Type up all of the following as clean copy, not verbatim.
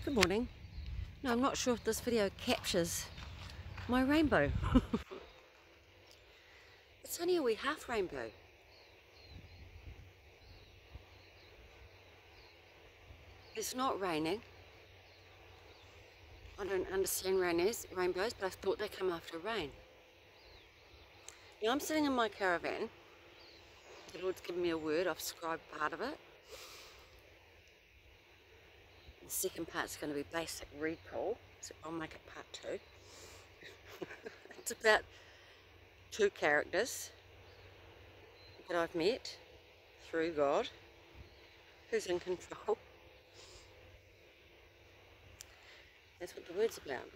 Good morning. No, I'm not sure if this video captures my rainbow. It's only a wee half rainbow. It's not raining. I don't understand rainbows, but I thought they come after rain. Now I'm sitting in my caravan. The Lord's given me a word. I've scribed part of it. The second part's going to be basic recall, so I'll make it part 2. It's about 2 characters that I've met through God, who's in control. That's what the word's about.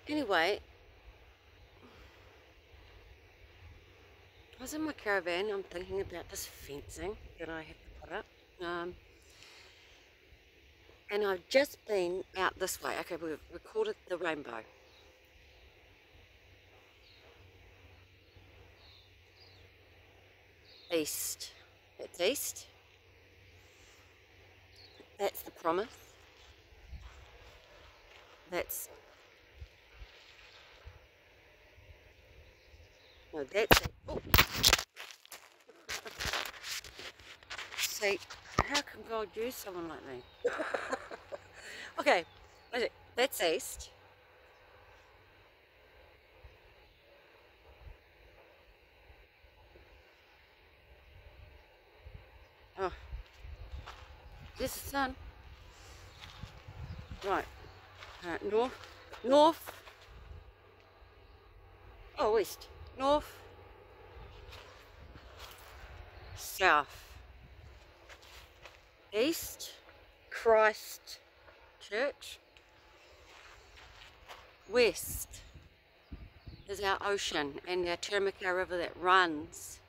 Anyway, I was in my caravan. I'm thinking about this fencing that I have to put up. And I've just been out this way. Okay, we've recorded the rainbow. East. That's east. That's the promise. That's it. Oh. See, how can God use someone like me? Okay, that's east. Oh, there's the sun. Right, north. Oh, west. North. South. East. Christ Church. West is our ocean and our Tiramaka River that runs.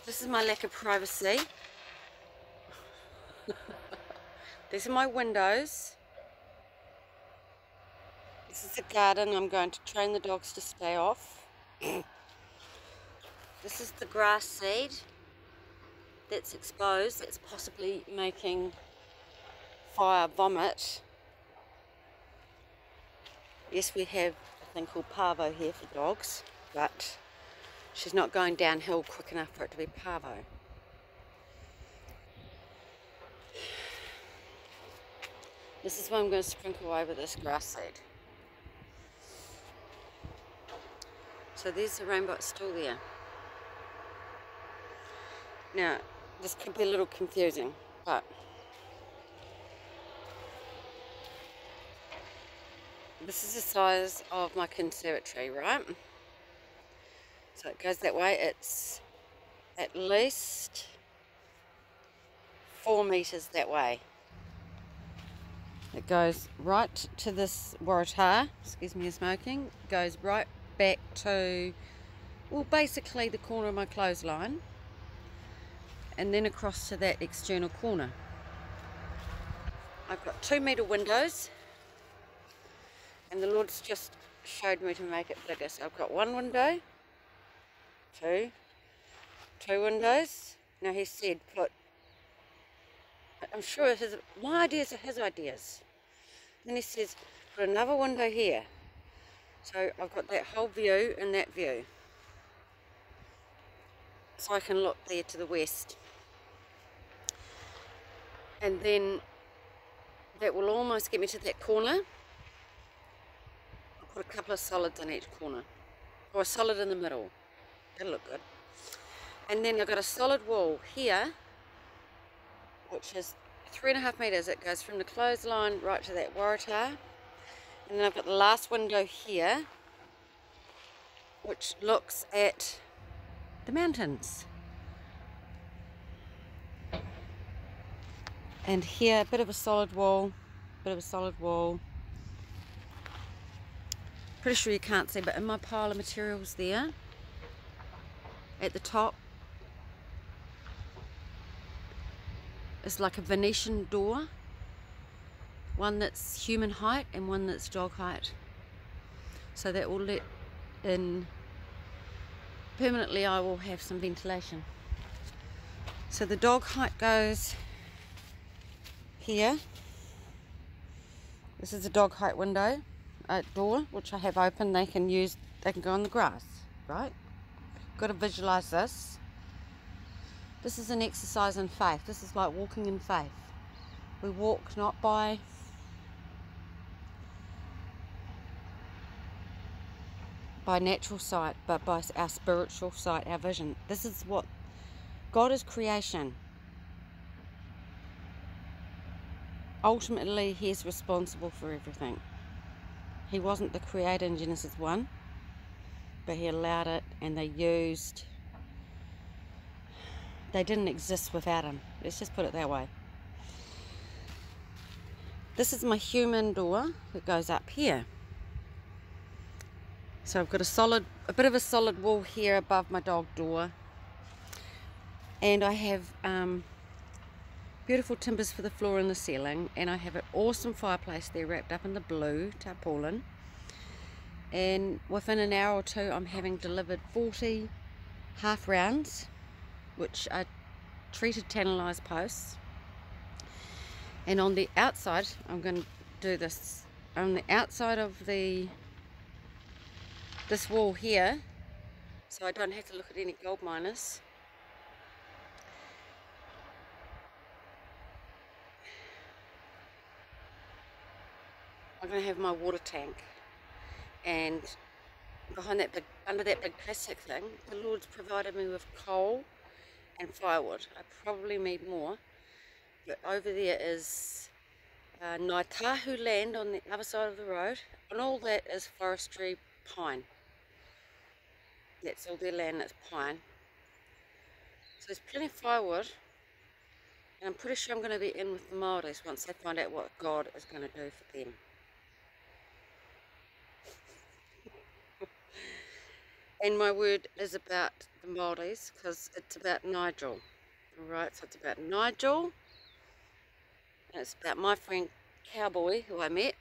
This is my lack of privacy. These are my windows. This is the garden. I'm going to train the dogs to stay off. This is the grass seed that's exposed, that's possibly making fire vomit. Yes, we have a thing called parvo here for dogs, but she's not going downhill quick enough for it to be parvo. This is what I'm going to sprinkle over this grass seed. So there's the rainbow, it's still there. Now, this could be a little confusing, but this is the size of my conservatory, right? So it goes that way. It's at least 4 meters that way. It goes right to this waratah, excuse me, smoking, goes right back to, well, basically the corner of my clothesline, and then across to that external corner. I've got 2-meter windows, and the Lord's just showed me to make it bigger. So I've got 1 window, 2 windows. Now he said I'm sure my ideas are his ideas. Then he says put another window here. So I've got that whole view and that view. So I can look there to the west. And then that will almost get me to that corner. I'll put a couple of solids in each corner. Or a solid in the middle. That'll look good. And then I've got a solid wall here, which is 3.5 meters. It goes from the clothesline right to that waratah. And then I've got the last window here, which looks at the mountains. And here, a bit of a solid wall, Pretty sure you can't see, but in my pile of materials there, at the top, is like a Venetian door. One that's human height and one that's dog height. So that will let in permanently I will have some ventilation. So the dog height goes here. This is the dog height window door, which I have open. They can go on the grass, right? Got to visualize this. This is an exercise in faith. This is like walking in faith. We walk not by natural sight, but by our spiritual sight, our vision. This is what God is creation. Ultimately, He's responsible for everything. He wasn't the creator in Genesis 1, but He allowed it, and they didn't exist without Him. Let's just put it that way. This is my human door that goes up here. So I've got a bit of a solid wall here above my dog door. And I have beautiful timbers for the floor and the ceiling. And I have an awesome fireplace there wrapped up in the blue tarpaulin. And within an hour or two, I'm having delivered 40 half rounds, which are treated tantalised posts. And on the outside, I'm going to do this. On the outside of this wall here, so I don't have to look at any gold miners. I'm going to have my water tank, and behind that under that big plastic thing, the Lord's provided me with coal and firewood. I probably need more, but over there is Ngāi Tahu land on the other side of the road, and all that is forestry pine. That's all their land, that's pine. So there's plenty of firewood, and I'm pretty sure I'm going to be in with the Māoris once they find out what God is going to do for them. And my word is about the Māoris, because it's about Nigel. Alright, so it's about Nigel, and it's about my friend Cowboy, who I met,